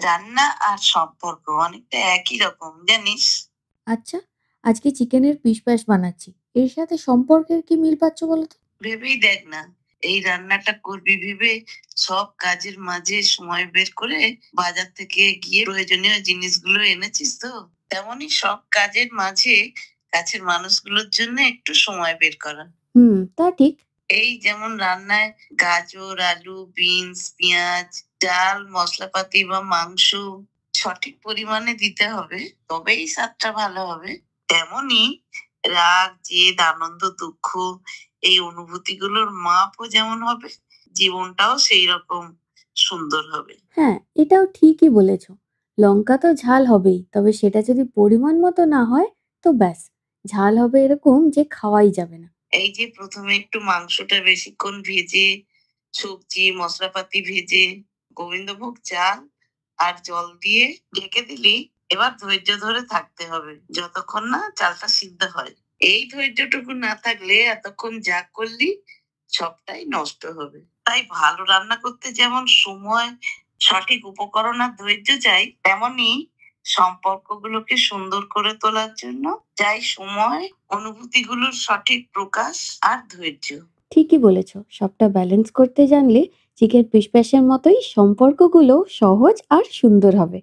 রান্না আর সম্পর্ক অনেকটা একই রকম জানিস। আচ্ছা, আজকে চিকেনের ফিশ ফ্রাইস বানাচ্ছি। এর সাথে সম্পর্কের কি মিল পাচ্ছ বলো তো? ভেবেই দেখ না, এই রান্নাটা করবি ভেবে সব কাজের মাঝে সময় বের করে বাজার থেকে গিয়ে প্রয়োজনীয় জিনিসগুলো এনেছিস তো? তেমনই সব কাজের মাঝে কাছের মানুষগুলোর জন্য একটু সময় বের করা। তা ঠিক। এই যেমন রান্নায় গাজর, আলু, বিনস, পেঁয়াজ, ডাল, মশলাপাতি বা মাংস সঠিক পরিমাণে দিতে হবে, তবেই স্বাদটা ভালো হবে। তেমনি রাগ, জেদ, আনন্দ, দুঃখ এই অনুভূতিগুলোর মাপও যেমন হবে, জীবনটাও সেই রকম সুন্দর হবে। হ্যাঁ, এটাও ঠিকই বলেছ। লঙ্কা তো ঝাল হবেই, তবে সেটা যদি পরিমাণ মতো না হয়, তো ব্যাস, ঝাল হবে এরকম যে খাওয়াই যাবে না। এই যে প্রথমে একটু মাংসটা বেশিক্ষণ ভেজে, সবজি মশলাপাতি ভেজে, গোবিন্দভোগ চাল আর জল দিয়ে ঢেকে দিলি। এবার ধৈর্য ধরে থাকতে হবে যতক্ষণ না চালটা সিদ্ধ হয়। এই ধৈর্যটুকু না থাকলে এতক্ষণ যা করলি সবটাই নষ্ট হবে। তাই ভালো রান্না করতে যেমন সময়, সঠিক উপকরণ আর ধৈর্য চাই, তেমনি সম্পর্কগুলোকে সুন্দর করে তোলার জন্য চাই সময়, অনুভূতিগুলোর সঠিক প্রকাশ আর ধৈর্য। ঠিকই বলেছ। সবটা ব্যালেন্স করতে জানলে চিকেন ফিশ ফ্রাইসের মতোই সম্পর্কগুলো সহজ আর সুন্দর হবে।